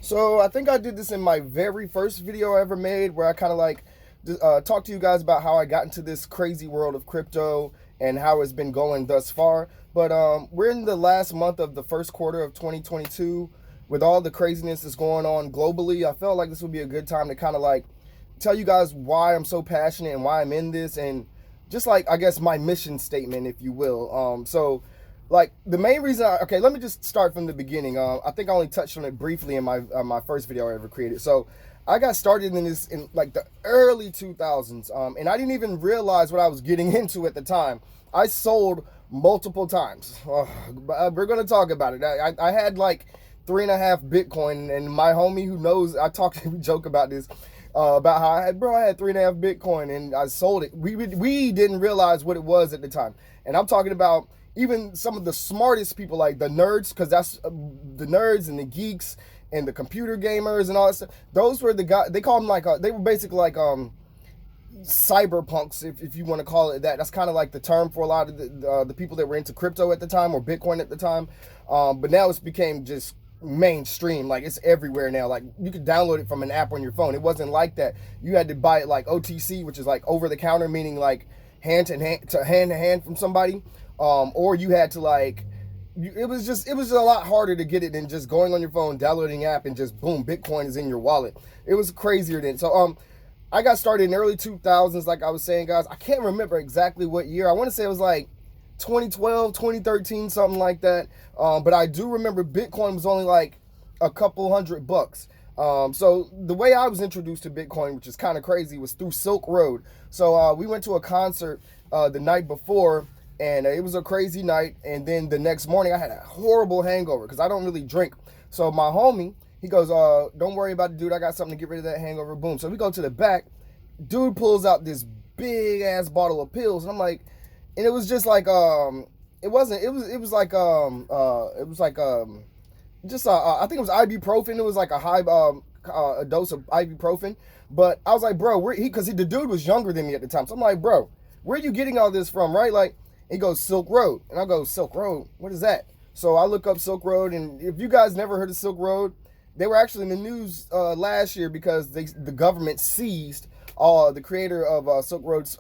So I think I did this in my very first video I ever made, where I kind of like talked to you guys about how I got into this crazy world of crypto and how it's been going thus far. But we're in the last month of the first quarter of 2022. With all the craziness that's going on globally, I felt like this would be a good time to kind of like tell you guys why I'm so passionate and why I'm in this, and just like, I guess, my mission statement, if you will. So like the main reason okay, let me just start from the beginning. I think I only touched on it briefly in my first video I ever created. So I got started in this in like the early 2000s, and I didn't even realize what I was getting into at the time. I sold multiple times. We're gonna talk about it. I had like 3.5 Bitcoin, and my homie who knows, we joke about this, about how I had 3.5 Bitcoin and I sold it. We didn't realize what it was at the time, and I'm talking about even some of the smartest people, like the nerds, because that's the nerds and the geeks and the computer gamers and all that stuff. Those were the guys. They call them like they were basically like cyberpunks, if you want to call it that. That's kind of like the term for a lot of the people that were into crypto at the time, or Bitcoin at the time. But now it's became just mainstream. Like, it's everywhere now. Like, you could download it from an app on your phone. It wasn't like that. You had to buy it like OTC, which is like over the counter, meaning like hand to hand from somebody. Or you had to like, it was a lot harder to get it than just going on your phone, downloading an app, and just boom, Bitcoin is in your wallet. It was crazier then. So I got started in the early 2000s, like I was saying, guys. I can't remember exactly what year. I want to say it was like 2012, 2013, something like that. But I do remember Bitcoin was only like a couple $100. So the way I was introduced to Bitcoin, which is kind of crazy, was through Silk Road. So we went to a concert the night before, and it was a crazy night. And then the next morning, I had a horrible hangover because I don't really drink. So my homie, he goes, don't worry about it, dude. I got something to get rid of that hangover. Boom. So we go to the back. Dude pulls out this big ass bottle of pills, and I'm like, and it was just like it wasn't, it was like just I think it was ibuprofen. It was like a high a dose of ibuprofen. But I was like, bro, because the dude was younger than me at the time. So I'm like, bro, where are you getting all this from, right? Like, he goes, Silk Road. And I go, Silk Road? What is that? So I look up Silk Road, and if you guys never heard of Silk Road, they were actually in the news last year because the government seized the creator of Silk Road's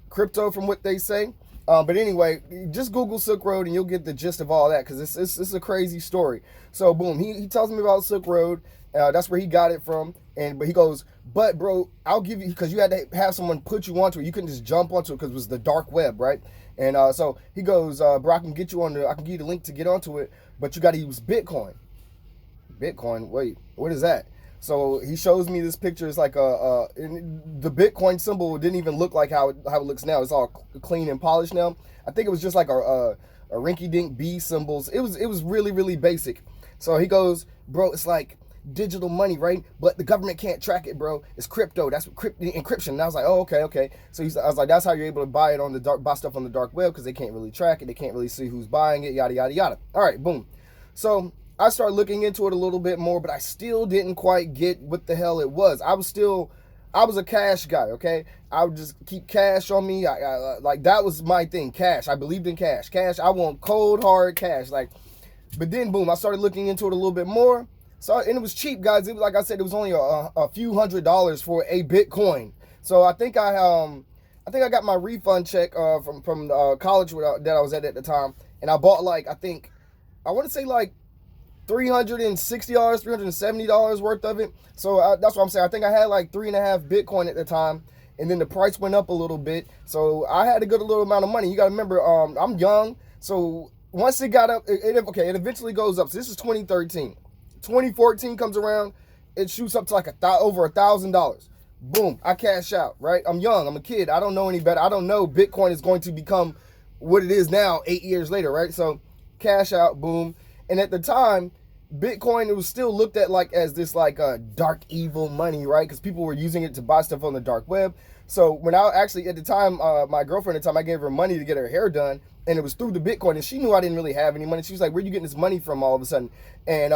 crypto, from what they say. But anyway, just Google Silk Road and you'll get the gist of all that, because it's a crazy story. So boom, he tells me about Silk Road. That's where he got it from. But he goes, but bro, I'll give you, because you had to have someone put you onto it. You couldn't just jump onto it because it was the dark web, right? And so he goes, bro, I can give you the link to get onto it, but you got to use Bitcoin. Bitcoin? Wait, what is that? So he shows me this picture. It's like the Bitcoin symbol didn't even look like how it looks now. It's all clean and polished now. I think it was just like a rinky-dink B symbols. It was really, really basic. So he goes, bro, it's like digital money, right? But the government can't track it, bro. It's crypto. That's what encryption. And I was like, oh, okay. So I was like, that's how you're able to buy it on the buy stuff on the dark web, because they can't really track it. They can't really see who's buying it. Yada yada yada. All right, boom. So I started looking into it a little bit more, but I still didn't quite get what the hell it was. I was a cash guy, okay? I would just keep cash on me. Like, that was my thing, cash. I believed in cash. Cash, I want cold, hard cash. Like, but then, boom, I started looking into it a little bit more. So, and it was cheap, guys. It was, like I said, it was only a few $100s for a Bitcoin. So I think I got my refund check from college that I was at the time, and I bought like, I want to say like $360, $370 worth of it. So that's what I'm saying. I think I had like 3.5 Bitcoin at the time, and then the price went up a little bit. So I had a good little amount of money. You got to remember, I'm young. So once it got up, it eventually goes up. So this is 2013. 2014 comes around, it shoots up to like over $1,000. Boom, I cash out, right? I'm young, I'm a kid, I don't know any better. I don't know Bitcoin is going to become what it is now 8 years later, right? So cash out, boom. And at the time, Bitcoin, it was still looked at like as this like dark evil money, right? Because people were using it to buy stuff on the dark web. So when I actually, at the time, my girlfriend at the time, I gave her money to get her hair done, and it was through the Bitcoin, and she knew I didn't really have any money. She was like, where are you getting this money from all of a sudden? And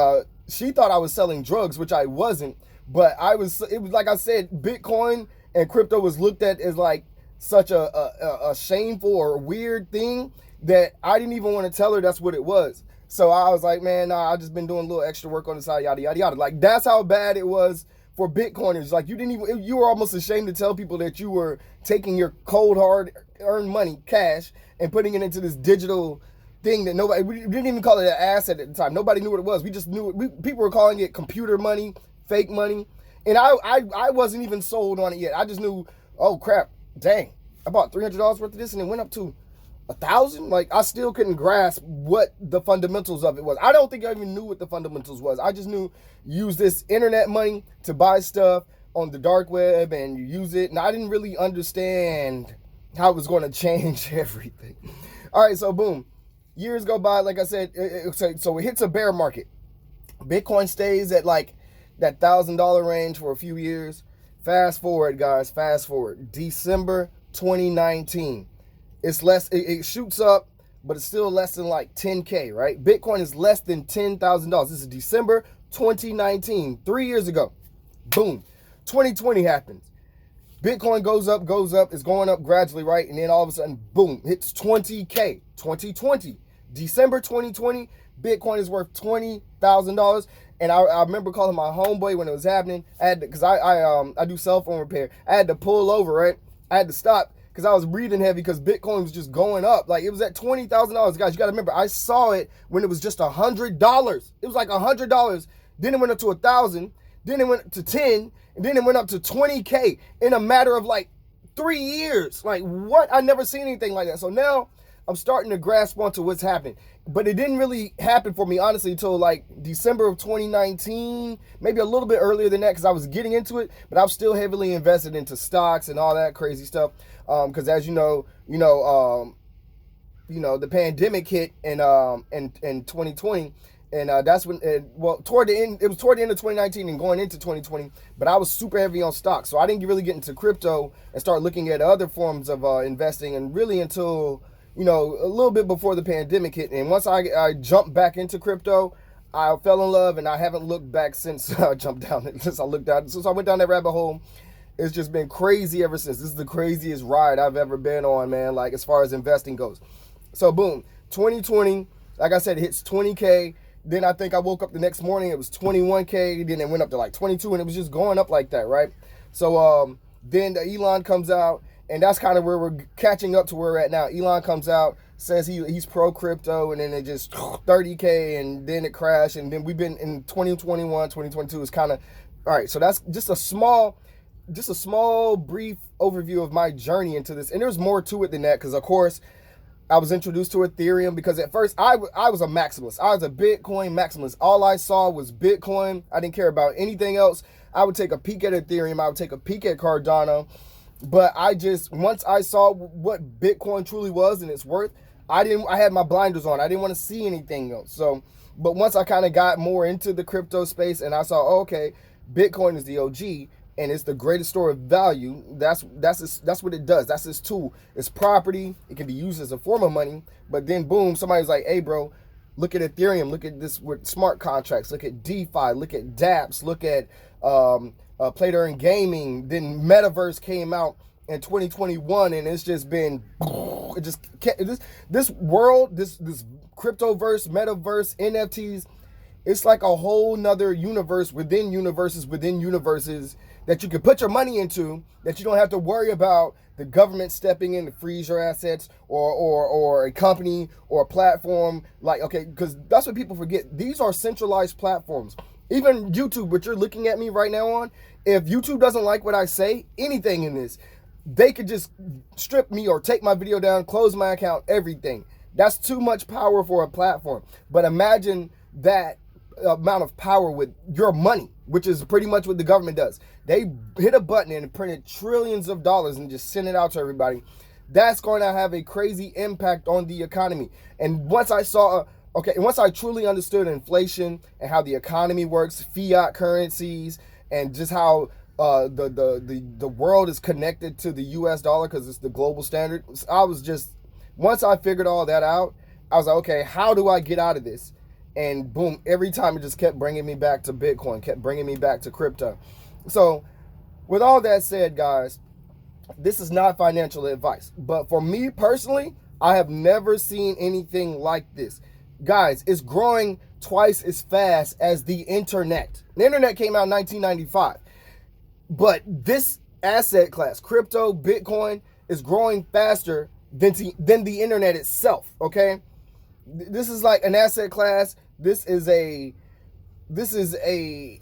she thought I was selling drugs, which I wasn't. But it was like I said, Bitcoin and crypto was looked at as like such a shameful or weird thing that I didn't even want to tell her that's what it was. So I was like, man, nah, I just been doing a little extra work on the side, yada yada yada. Like that's how bad it was for Bitcoiners. Like you were almost ashamed to tell people that you were taking your cold hard earned money, cash, and putting it into this digital thing that we didn't even call it an asset at the time. Nobody knew what it was. We just knew it. People were calling it computer money, fake money, and I wasn't even sold on it yet. I just knew, oh crap, dang, I bought $300 worth of this and it went up to 1,000. Like I still couldn't grasp what the fundamentals of it was. I don't think I even knew what the fundamentals was. I just knew use this internet money to buy stuff on the dark web and you use it, and I didn't really understand how it was going to change everything. All right, so boom, years go by. Like I said, so it hits a bear market. Bitcoin stays at like that $1,000 range for a few years. Fast forward, guys. Fast forward. December 2019. It's less. It shoots up, but it's still less than like 10K. Right? Bitcoin is less than $10,000. This is December 2019, 3 years ago. Boom. 2020 happens. Bitcoin goes up. It's going up gradually, right? And then all of a sudden, boom, hits 20K. 2020, December 2020, Bitcoin is worth $20,000. And I remember calling my homeboy when it was happening. I had to, because I do cell phone repair. I had to pull over, right? I had to stop because I was breathing heavy because Bitcoin was just going up. Like it was at $20,000, guys. You got to remember, I saw it when it was just $100. It was like $100. Then it went up to 1,000. Then it went to 10, and then it went up to 20K in a matter of like 3 years. Like what? I never seen anything like that. So now I'm starting to grasp onto what's happening. But it didn't really happen for me, honestly, until like December of 2019, maybe a little bit earlier than that, because I was getting into it, but I was still heavily invested into stocks and all that crazy stuff. Because as you know, the pandemic hit in 2020. And that's when, toward the end, it was toward the end of 2019 and going into 2020, but I was super heavy on stocks. So I didn't really get into crypto and start looking at other forms of investing, and really until, a little bit before the pandemic hit. And once I jumped back into crypto, I fell in love, and I haven't looked back since I jumped down, since I went down that rabbit hole. It's just been crazy ever since. This is the craziest ride I've ever been on, man, like as far as investing goes. So boom, 2020, like I said, it hits 20K. Then I think I woke up the next morning, it was 21K. Then it went up to like 22, and it was just going up like that, right? So then Elon comes out, and that's kind of where we're catching up to where we're at now. Elon comes out, says he's pro crypto, and then it just 30K, and then it crashed. And then we've been in 2021, 2022 is kind of, all right, so that's just a small brief overview of my journey into this. And there's more to it than that, because of course, I was introduced to Ethereum because at first I was a maximalist. I was a Bitcoin maximalist. All I saw was Bitcoin. I didn't care about anything else. I would take a peek at Ethereum. I would take a peek at Cardano. But once I saw what Bitcoin truly was and its worth, I had my blinders on. I didn't want to see anything else. So, but once I kind of got more into the crypto space and I saw, okay, Bitcoin is the OG, and it's the greatest store of value. That's what it does. That's its tool. It's property. It can be used as a form of money. But then boom, somebody's like, hey bro, look at Ethereum. Look at this with smart contracts. Look at DeFi. Look at dApps. Look at play to earn gaming. Then Metaverse came out in 2021, and it's just been this world, this cryptoverse, metaverse, NFTs. It's like a whole nother universe within universes that you can put your money into, that you don't have to worry about the government stepping in to freeze your assets, or a company or a platform. Like, okay, because that's what people forget. These are centralized platforms. Even YouTube, which you're looking at me right now on, if YouTube doesn't like what I say, anything in this, they could just strip me or take my video down, close my account, everything. That's too much power for a platform. But imagine that amount of power with your money, which is pretty much what the government does. They hit a button and printed trillions of dollars and just send it out to everybody. That's going to have a crazy impact on the economy. And once I truly understood inflation and how the economy works, fiat currencies, and just how the world is connected to the US dollar because it's the global standard. Once I figured all that out, I was like, okay, how do I get out of this? And boom, every time it just kept bringing me back to Bitcoin, kept bringing me back to crypto. So with all that said, guys, this is not financial advice. But for me personally, I have never seen anything like this. Guys, it's growing twice as fast as the internet. The internet came out in 1995. But this asset class, crypto, Bitcoin, is growing faster than the internet itself, okay? This is like an asset class. This is a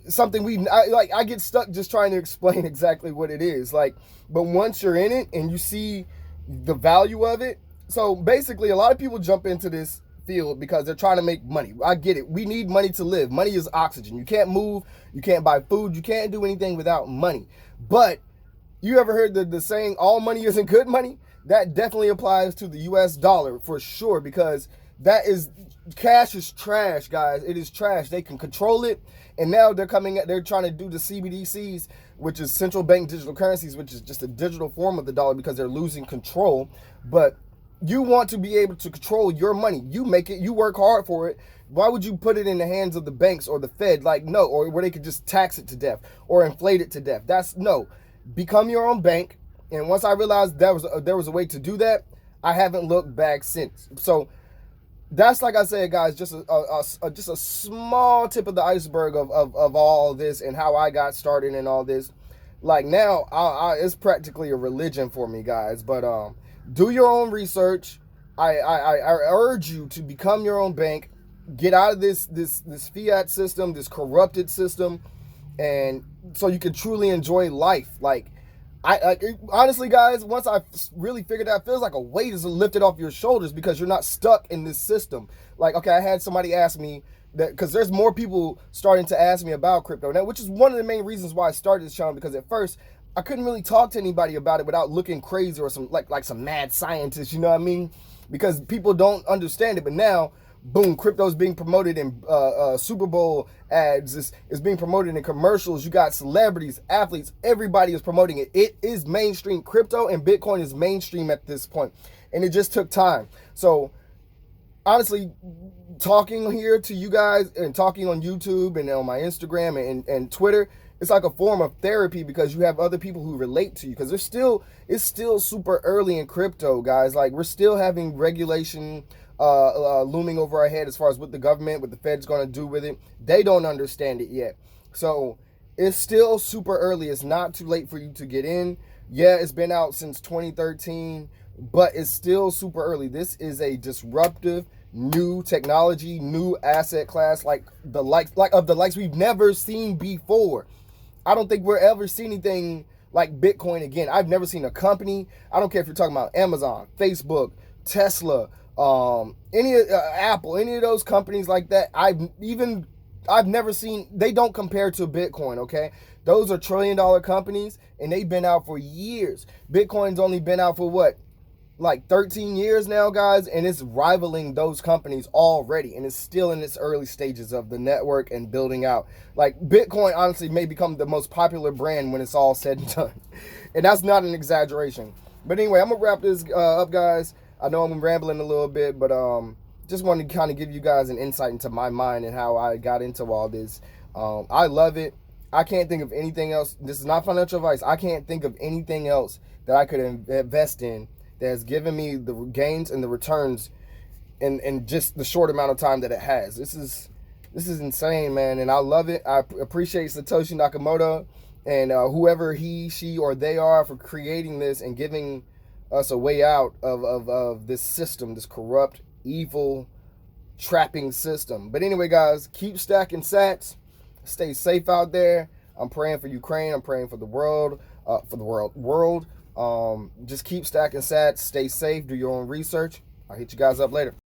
something I get stuck just trying to explain exactly what it is. Like, but once you're in it and you see the value of it, so basically a lot of people jump into this field because they're trying to make money. I get it. We need money to live. Money is oxygen. You can't move, you can't buy food, you can't do anything without money. But you ever heard the saying, all money isn't good money? That definitely applies to the US dollar for sure, because cash is trash, guys. It is trash. They can control it. And now they're trying to do the CBDCs, which is central bank digital currencies, which is just a digital form of the dollar, because they're losing control. But you want to be able to control your money. You make it, you work hard for it. Why would you put it in the hands of the banks or the Fed? Like, no, or where they could just tax it to death or inflate it to death. No. Become your own bank. And once I realized there was a way to do that, I haven't looked back since. So that's, like I said, guys, just a small tip of the iceberg of all this and how I got started and all this. Like, now it's practically a religion for me, guys. But do your own research. I urge you to become your own bank. Get out of this fiat system, this corrupted system, and so you can truly enjoy life. Like, honestly, guys, once I really figured out, it feels like a weight is lifted off your shoulders because you're not stuck in this system. Like, okay, I had somebody ask me that, because there's more people starting to ask me about crypto now, which is one of the main reasons why I started this channel, because at first I couldn't really talk to anybody about it without looking crazy or some like some mad scientist, you know what I mean? Because people don't understand it. But now, boom, crypto is being promoted in Super Bowl ads. It's being promoted in commercials. You got celebrities, athletes, everybody is promoting it. It is mainstream. Crypto and Bitcoin is mainstream at this point, and it just took time. So honestly, talking here to you guys and talking on YouTube and on my Instagram and Twitter, it's like a form of therapy, because you have other people who relate to you, because it's still super early in crypto, guys. Like, we're still having regulation looming over our head as far as what the government, what the Fed's going to do with it. They don't understand it yet. So it's still super early. It's not too late for you to get in. Yeah, it's been out since 2013, but it's still super early. This is a disruptive new technology, new asset class, like the likes we've never seen before. I don't think we'll ever see anything like Bitcoin again. I've never seen a company. I don't care if you're talking about Amazon, Facebook, Tesla, Apple, any of those companies like that. I've never seen. They don't compare to Bitcoin. Okay, those are $1 trillion companies, and they've been out for years. Bitcoin's only been out for what, like 13 years now, guys, and it's rivaling those companies already, and it's still in its early stages of the network and building out. Like, Bitcoin honestly may become the most popular brand when it's all said and done, and that's not an exaggeration. But anyway, I'm gonna wrap this up, guys. I know I'm rambling a little bit, but just wanted to kind of give you guys an insight into my mind and how I got into all this. I love it. I can't think of anything else. This is not financial advice. I can't think of anything else that I could invest in that has given me the gains and the returns in just the short amount of time that it has. This is insane, man, and I love it. I appreciate Satoshi Nakamoto and whoever he, she, or they are for creating this and giving us a way out of this system, this corrupt, evil, trapping system. But anyway, guys, keep stacking sats. Stay safe out there. I'm praying for Ukraine. I'm praying for the world. Just keep stacking sats. Stay safe. Do your own research. I'll hit you guys up later.